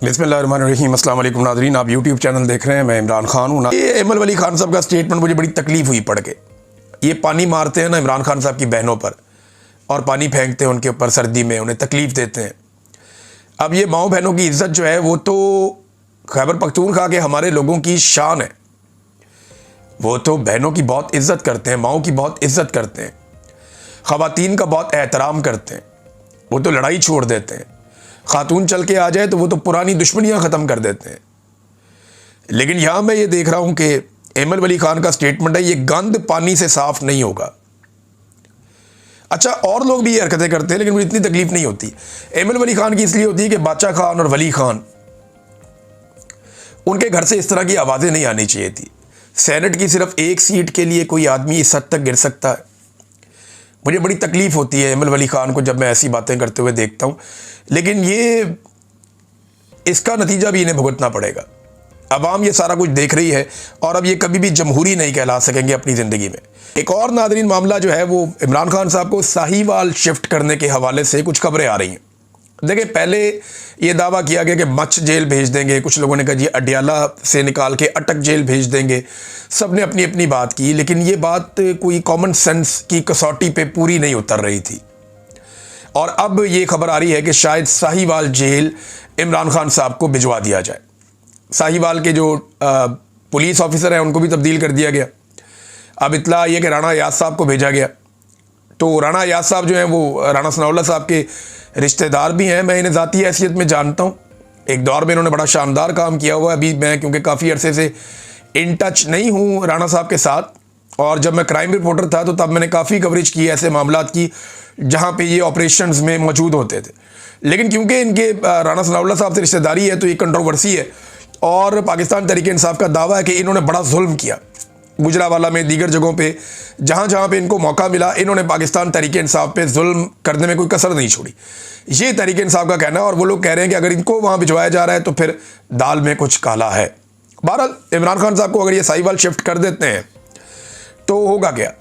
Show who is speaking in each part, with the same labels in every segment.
Speaker 1: बिस्मिल्लाहिर्रहमानिर्रहीम। अस्सलाम वालेकुम नाज़रीन, आप यूट्यूब चैनल देख रहे हैं। मैं इमरान खान हूँ। ये एमल वली खान साहब का स्टेटमेंट मुझे बड़ी तकलीफ हुई पढ़ के। ये पानी मारते हैं ना इमरान खान साहब की बहनों पर, और पानी फेंकते हैं उनके ऊपर सर्दी में, उन्हें तकलीफ़ देते हैं। अब ये माओ बहनों की इज़्ज़त जो है वो तो खैबर पख्तूनख्वा के हमारे लोगों की शान है। वो तो बहनों की बहुत इज़्ज़त करते हैं, माओ की बहुत इज़्ज़त करते हैं, ख़वातीन का बहुत एहतराम करते हैं। वो तो लड़ाई छोड़ देते हैं। खातून चल के आ जाए तो वो तो पुरानी दुश्मनियां ख़त्म कर देते हैं। लेकिन यहाँ मैं ये देख रहा हूँ कि एमल वली खान का स्टेटमेंट है, ये गंद पानी से साफ नहीं होगा। अच्छा, और लोग भी ये हरकतें करते हैं लेकिन मुझे इतनी तकलीफ नहीं होती। एमल वली खान की इसलिए होती है कि बादशाह खान और वली खान, उनके घर से इस तरह की आवाज़ें नहीं आनी चाहिए थी। सेनेट की सिर्फ एक सीट के लिए कोई आदमी इस हद तक गिर सकता है। मुझे बड़ी तकलीफ़ होती है एमल वली खान को जब मैं ऐसी बातें करते हुए देखता हूँ। लेकिन ये इसका नतीजा भी इन्हें भुगतना पड़ेगा। अवाम ये सारा कुछ देख रही है और अब ये कभी भी जमहूरी नहीं कहला सकेंगे अपनी ज़िंदगी में। एक और नादरीन मामला जो है वो इमरान खान साहब को साहिवाल शिफ्ट करने के हवाले से कुछ खबरें आ रही हैं। देखिए, पहले ये दावा किया गया कि मच्छ जेल भेज देंगे, कुछ लोगों ने कहा जी अडियाला से निकाल के अटक जेल भेज देंगे। सब ने अपनी अपनी बात की, लेकिन ये बात कोई कॉमन सेंस की कसौटी पे पूरी नहीं उतर रही थी। और अब ये खबर आ रही है कि शायद साहिवाल जेल इमरान खान साहब को भिजवा दिया जाए। साहिवाल के जो पुलिस ऑफिसर हैं उनको भी तब्दील कर दिया गया। अब इतला ये कि राणा अयाज साहब को भेजा गया। तो राणा अयाज साहब जो हैं वो राणा सनाउल्लाह साहब के रिश्तेदार भी हैं। मैं इन्हें ज़ाती हैसियत में जानता हूँ। एक दौर में इन्होंने बड़ा शानदार काम किया हुआ है। अभी मैं क्योंकि काफ़ी अरसे से इन टच नहीं हूँ राणा साहब के साथ, और जब मैं क्राइम रिपोर्टर था तो तब मैंने काफ़ी कवरेज की ऐसे मामलात की जहाँ पे ये ऑपरेशंस में मौजूद होते थे। लेकिन क्योंकि इनके राणा सनाउल्लाह साहब से रिश्तेदारी है तो ये कंट्रोवर्सी है, और पाकिस्तान तहरीक इंसाफ का दावा है कि इन्होंने बड़ा जुल्म किया गुजरावाला में, दीगर जगहों पे जहाँ जहाँ पे इनको मौका मिला इन्होंने पाकिस्तान तहरीक इंसाफ पे जुल्म करने में कोई कसर नहीं छोड़ी। ये तहरीक इंसाफ का कहना है, और वो लोग कह रहे हैं कि अगर इनको वहाँ भिजवाया जा रहा है तो फिर दाल में कुछ काला है। बहरहाल इमरान खान साहब को अगर ये साहिवाल शिफ्ट कर देते हैं तो होगा क्या?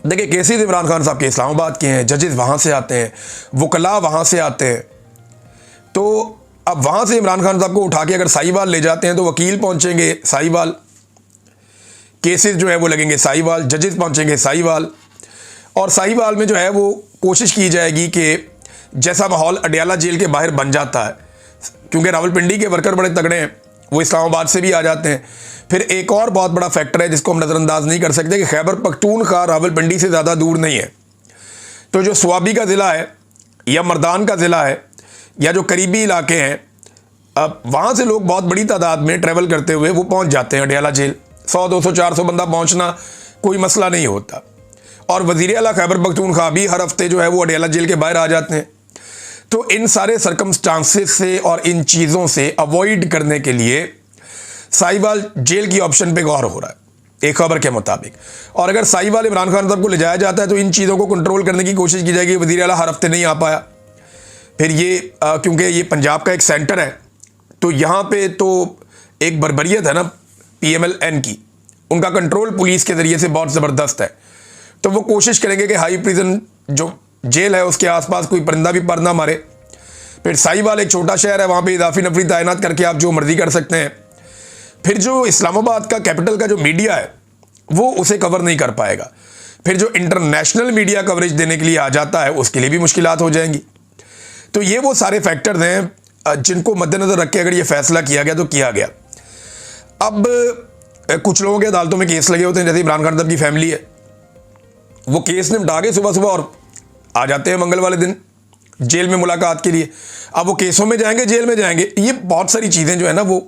Speaker 1: देखिए, केसेस इमरान खान साहब के इस्लामाबाद के हैं, जजेस वहाँ से आते हैं, वकला वहाँ से आते हैं। तो अब वहाँ से इमरान खान साहब को उठा के अगर साहिवाल ले जाते हैं तो वकील पहुँचेंगे साहिवाल, केसेस जो है वो लगेंगे साहिवाल, जजेस पहुँचेंगे साहिवाल। और साहिवाल में जो है वो कोशिश की जाएगी कि जैसा माहौल अडियाला जेल के बाहर बन जाता है, क्योंकि रावलपिंडी के वर्कर बड़े तगड़े हैं, वो इस्लामाबाद से भी आ जाते हैं। फिर एक और बहुत बड़ा फैक्टर है जिसको हम नज़रअंदाज नहीं कर सकते कि खैबर पख्तूनख्वा रावलपिंडी से ज़्यादा दूर नहीं है। तो जो स्वाबी का ज़िला है या मर्दान का ज़िला है या जो करीबी इलाके हैं, अब वहाँ से लोग बहुत बड़ी तादाद में ट्रैवल करते हुए वो पहुँच जाते हैं अडियाला जेल। 100, 200, 400 बंदा पहुँचना कोई मसला नहीं होता। और वज़ीर आला खैबर पख्तूनख्वा भी हर हफ्ते जो है वो अडियाला जेल के बाहर आ जाते हैं। तो इन सारे सर्कमस्टांसेस से और इन चीज़ों से अवॉइड करने के लिए साहिवाल जेल की ऑप्शन पे गौर हो रहा है एक खबर के मुताबिक। और अगर साहिवाल इमरान खान साहब को ले जाया जाता है तो इन चीज़ों को कंट्रोल करने की कोशिश की जाएगी। वज़ीर आला हर हफ्ते नहीं आ पाया, फिर ये क्योंकि ये पंजाब का एक सेंटर है तो यहाँ पे तो एक बर्बरियत है ना PMLN की, उनका कंट्रोल पुलिस के ज़रिए से बहुत ज़बरदस्त है। तो वो कोशिश करेंगे कि हाई प्रिजन जो जेल है उसके आसपास कोई परिंदा भी पर ना मारे। फिर साहिवाल एक छोटा शहर है, वहाँ पे इजाफी नफरी तैनात करके आप जो मर्जी कर सकते हैं। फिर जो इस्लामाबाद का कैपिटल का जो मीडिया है वो उसे कवर नहीं कर पाएगा। फिर जो इंटरनेशनल मीडिया कवरेज देने के लिए आ जाता है उसके लिए भी मुश्किलात हो जाएंगी। तो ये वो सारे फैक्टर्स हैं जिनको मद्देनज़र रख के अगर ये फैसला किया गया तो किया गया। अब कुछ लोगों के अदालतों में केस लगे होते हैं, जैसे इमरान खान साहब की फैमिली है, वो केस निपटा के सुबह सुबह और आ जाते हैं मंगल वाले दिन जेल में मुलाकात के लिए। अब वो केसों में जाएंगे, जेल में जाएंगे, ये बहुत सारी चीज़ें जो है ना वो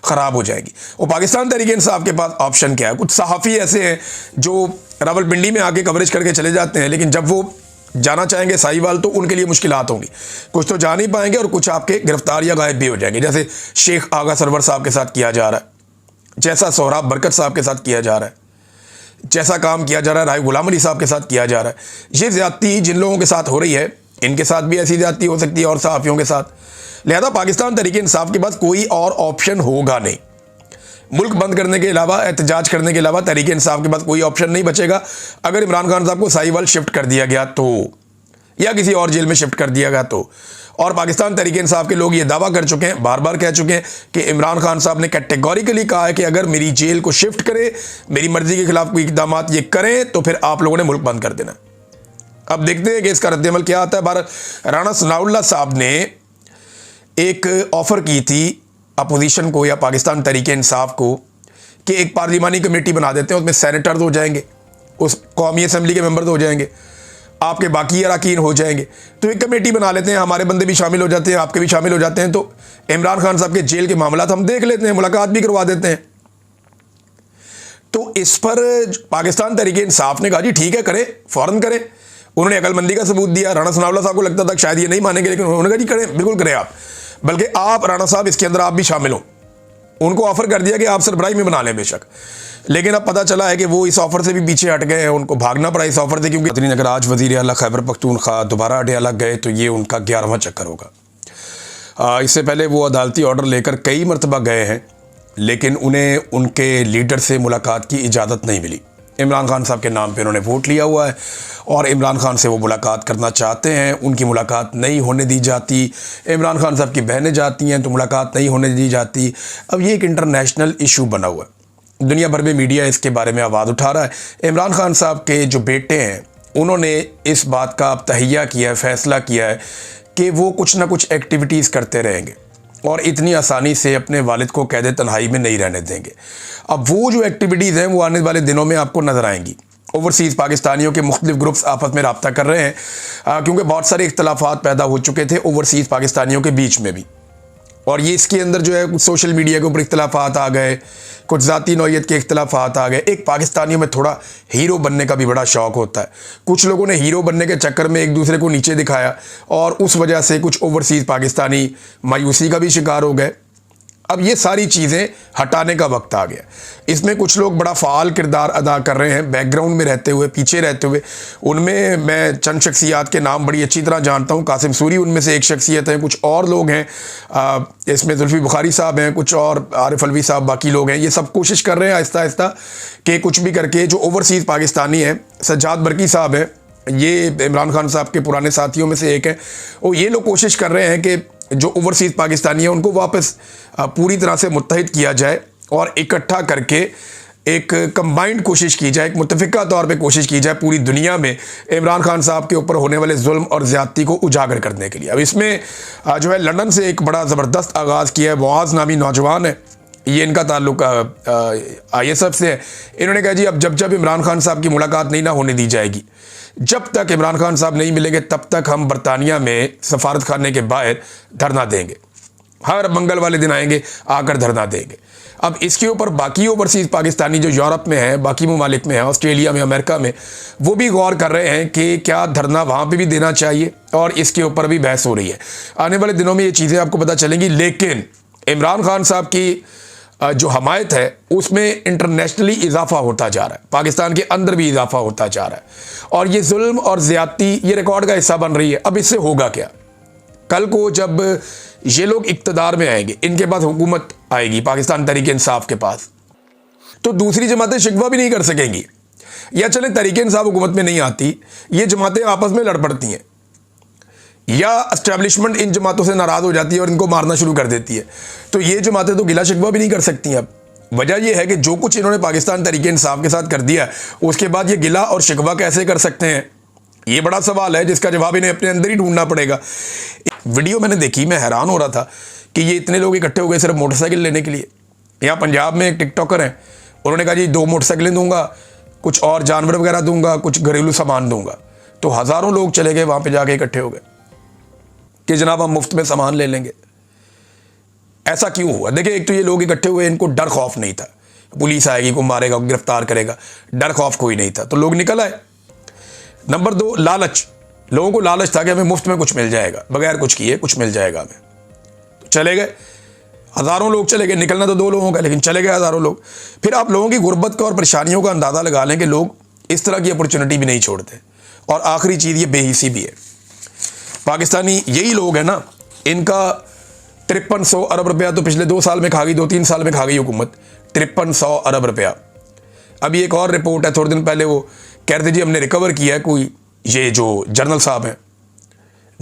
Speaker 1: ख़राब हो जाएगी। और पाकिस्तान तहरीक इंसाफ के पास ऑप्शन क्या है? कुछ सहाफ़ी ऐसे हैं जो रावलपिंडी में आके कवरेज करके चले जाते हैं, लेकिन जब वो जाना चाहेंगे साहिवाल तो उनके लिए मुश्किलात होंगी। कुछ तो जा नहीं पाएंगे और कुछ आपके गिरफ्तार या गायब भी हो जाएंगे, जैसे शेख आगा सरवर साहब के साथ किया जा रहा है, जैसा सोहराब बरकत साहब के साथ किया जा रहा है, जैसा काम किया जा रहा है राय गुलाम अली साहब के साथ किया जा रहा है। ये ज़्यादती जिन लोगों के साथ हो रही है इनके साथ भी ऐसी ज़्यादती हो सकती है और सहाफ़ियों के साथ। लिहाजा पाकिस्तान तहरीक इंसाफ के पास कोई और ऑप्शन होगा नहीं। मुल्क बंद करने के अलावा, एहतजाज करने के अलावा तहरीक इंसाफ के पास कोई ऑप्शन नहीं बचेगा। अगर इमरान खान साहब को साहिवाल शिफ्ट कर दिया गया तो, या किसी और जेल में शिफ्ट कर दिया गया तो। और पाकिस्तान तहरीक इंसाफ के लोग ये दावा कर चुके हैं, बार बार कह चुके हैं कि इमरान खान साहब ने कैटेगोरिकली कहा है कि अगर मेरी जेल को शिफ्ट करे, मेरी मर्जी के खिलाफ कोई इकदाम ये करें तो फिर आप लोगों ने मुल्क बंद कर देना। अब देखते हैं कि इसका रद्दअमल क्या आता है। राणा सनाउल्लाह साहब ने एक ऑफर की थी अपोजिशन को या पाकिस्तान तहरीक इंसाफ को कि एक पार्लिमानी कमेटी बना देते हैं, उसमें सेनेटर्स हो जाएंगे, उस कौमी असम्बली के मेंबर्स हो जाएंगे, आपके बाकी अरकान हो जाएंगे, तो एक कमेटी बना लेते हैं, हमारे बंदे भी शामिल हो जाते हैं, आपके भी शामिल हो जाते हैं, तो इमरान खान साहब के जेल के मामला हम देख लेते हैं, मुलाकात भी करवा देते हैं। तो इस पर पाकिस्तान तहरीक इंसाफ ने कहा जी ठीक है, करें, फौरन करें। उन्होंने अकलमंदी का सबूत दिया। राणा सनाउल्लाह साहब को लगता था शायद ये नहीं मानेंगे, लेकिन उन्होंने कहा जी करें, बिल्कुल करें आप, बल्कि आप राणा साहब इसके अंदर आप भी शामिल हो। उनको ऑफर कर दिया कि आप सरबराही में बना लें बेशक, लेकिन अब पता चला है कि वो इस ऑफर से भी पीछे हट गए हैं, उनको भागना पड़ा इस ऑफर से, क्योंकि अगर आज वज़ीर आला खैबर पख्तूनख्वा दोबारा अडयाला गए तो ये उनका 11वां चक्कर होगा। इससे पहले वो अदालती ऑर्डर लेकर कई मरतबा गए हैं, लेकिन उन्हें उनके लीडर से मुलाकात की इजाज़त नहीं मिली। इमरान खान साहब के नाम पे उन्होंने वोट लिया हुआ है और इमरान खान से वो मुलाकात करना चाहते हैं, उनकी मुलाकात नहीं होने दी जाती। इमरान खान साहब की बहनें जाती हैं तो मुलाकात नहीं होने दी जाती। अब ये एक इंटरनेशनल इशू बना हुआ है, दुनिया भर में मीडिया इसके बारे में आवाज़ उठा रहा है। इमरान खान साहब के जो बेटे हैं उन्होंने इस बात का अब तहैया किया है, फ़ैसला किया है कि वो कुछ ना कुछ एक्टिविटीज़ करते रहेंगे और इतनी आसानी से अपने वालिद को कैद तन्हाई में नहीं रहने देंगे। अब वो जो एक्टिविटीज़ हैं वो आने वाले दिनों में आपको नज़र आएंगी। ओवरसीज़ पाकिस्तानियों के मुख्तलिफ ग्रुप्स आपस में रब्ता कर रहे हैं, क्योंकि बहुत सारे इख्तलाफात पैदा हो चुके थे ओवरसीज़ पाकिस्तानियों के बीच में भी, और ये इसके अंदर जो है कुछ सोशल मीडिया के ऊपर इख्तलाफात आ गए, कुछ ज़ाती नौइयत के इख्तलाफात आ गए। एक पाकिस्तानियों में थोड़ा हीरो बनने का भी बड़ा शौक़ होता है, कुछ लोगों ने हीरो बनने के चक्कर में एक दूसरे को नीचे दिखाया और उस वजह से कुछ ओवरसीज़ पाकिस्तानी मायूसी का भी शिकार हो गए। अब ये सारी चीज़ें हटाने का वक्त आ गया। इसमें कुछ लोग बड़ा फ़ाल किरदार अदा कर रहे हैं, बैकग्राउंड में रहते हुए, पीछे रहते हुए। उनमें मैं चंद शख्सियात के नाम बड़ी अच्छी तरह जानता हूँ। कासिम सूरी उनमें से एक शख्सियत है, कुछ और लोग हैं, इसमें जुल्फ़ी बुखारी साहब हैं, कुछ और आरिफ अलवी साहब, बाकी लोग हैं। ये सब कोशिश कर रहे हैं आहिस्ता आहिस्ता कि कुछ भी करके जो ओवरसीज़ पाकिस्तानी हैं, सज्जाद बरकी साहब हैं, ये इमरान खान साहब के पुराने साथियों में से एक हैं, और ये लोग कोशिश कर रहे हैं कि जो ओवरसीज़ पाकिस्तानी है उनको वापस पूरी तरह से मुत्तहिद किया जाए और इकट्ठा करके एक कंबाइंड कोशिश की जाए, एक मुत्तफ़िका तौर पे कोशिश की जाए पूरी दुनिया में इमरान खान साहब के ऊपर होने वाले जुल्म और ज़्यादती को उजागर करने के लिए। अब इसमें जो है लंदन से एक बड़ा ज़बरदस्त आगाज़ किया है। मुआज़ नामी नौजवान है, ये इनका ताल्लुक ISF से है। इन्होंने कहा जी अब जब इमरान खान साहब की मुलाकात नहीं ना होने दी जाएगी, जब तक इमरान खान साहब नहीं मिलेंगे तब तक हम बरतानिया में सफारत खाने के बाहर धरना देंगे, हर मंगल वाले दिन आएंगे, आकर धरना देंगे। अब इसके ऊपर बाकी ओवरसीज़ पाकिस्तानी जो यूरोप में हैं, बाकी ममालिक में हैं, ऑस्ट्रेलिया में, अमेरिका में, वो भी गौर कर रहे हैं कि क्या धरना वहाँ पे भी देना चाहिए, और इसके ऊपर भी बहस हो रही है। आने वाले दिनों में ये चीज़ें आपको पता चलेंगी। लेकिन इमरान खान साहब की जो हमायत है उसमें इंटरनेशनली इजाफा होता जा रहा है, पाकिस्तान के अंदर भी इजाफा होता जा रहा है, और ये जुल्म और ज़्यादती ये रिकॉर्ड का हिस्सा बन रही है। अब इससे होगा क्या? कल को जब ये लोग इक़्तिदार में आएंगे, इनके पास हुकूमत आएगी पाकिस्तान तहरीक इंसाफ के पास, तो दूसरी जमातें शिकवा भी नहीं कर सकेंगी। या चले तहरीक इंसाफ हुकूमत में नहीं आती, ये जमातें आपस में लड़ पड़ती हैं, या एस्टेब्लिशमेंट इन जमातों से नाराज़ हो जाती है और इनको मारना शुरू कर देती है, तो ये जमातें तो गिला शिकवा भी नहीं कर सकती। अब वजह यह है कि जो कुछ इन्होंने पाकिस्तान तहरीक इंसाफ के साथ कर दिया, उसके बाद ये गिला और शिकवा कैसे कर सकते हैं? ये बड़ा सवाल है जिसका जवाब इन्हें अपने अंदर ही ढूंढना पड़ेगा। वीडियो मैंने देखी, मैं हैरान हो रहा था कि ये इतने लोग इकट्ठे हो गए सिर्फ मोटरसाइकिल लेने के लिए। यहाँ पंजाब में एक टिकटॉकर हैं, उन्होंने कहा जी 2 मोटरसाइकिलें दूंगा, कुछ और जानवर वगैरह दूंगा, कुछ घरेलू सामान दूंगा। तो हज़ारों लोग चले गए, वहाँ पर जाके इकट्ठे हो गए कि जनाब हम मुफ्त में सामान ले लेंगे। ऐसा क्यों हुआ? देखिए, एक तो ये लोग इकट्ठे हुए, इनको डर खौफ नहीं था, पुलिस आएगी, को मारेगा, को गिरफ्तार करेगा, डर खौफ कोई नहीं था, तो लोग निकल आए। नंबर 2, लालच। लोगों को लालच था कि हमें मुफ्त में कुछ मिल जाएगा, बगैर कुछ किए कुछ मिल जाएगा हमें, तो चले गए। हज़ारों लोग चले गए, निकलना तो 2 लोगों का, लेकिन चले गए हज़ारों लोग। फिर आप लोगों की गुर्बत का और परेशानियों का अंदाज़ा लगा लें कि लोग इस तरह की अपॉर्चुनिटी भी नहीं छोड़ते। और आखिरी चीज़, ये बेहिसी भी है। पाकिस्तानी यही लोग हैं ना, इनका 5300 अरब रुपया तो पिछले 2 साल में खा गई, 2-3 साल में खा गई हुकूमत, 5300 अरब रुपया। अभी एक और रिपोर्ट है, थोड़े दिन पहले वो कह रहे थे जी हमने रिकवर किया है, कोई ये जो जनरल साहब हैं,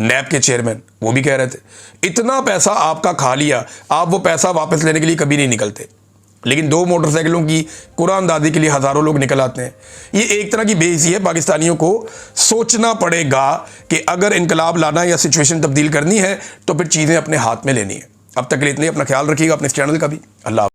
Speaker 1: नैब के चेयरमैन, वो भी कह रहे थे इतना पैसा आपका खा लिया, आप वो पैसा वापस लेने के लिए कभी नहीं निकलते। लेकिन 2 मोटरसाइकिलों की कुरानदादी के लिए हज़ारों लोग निकल आते हैं। ये एक तरह की बेइज्जती है। पाकिस्तानियों को सोचना पड़ेगा कि अगर इनकलाब लाना या सिचुएशन तब्दील करनी है तो फिर चीज़ें अपने हाथ में लेनी है। अब तक के लिए इतने, अपना ख्याल रखिएगा, अपने इस चैनल का भी। अल्लाह।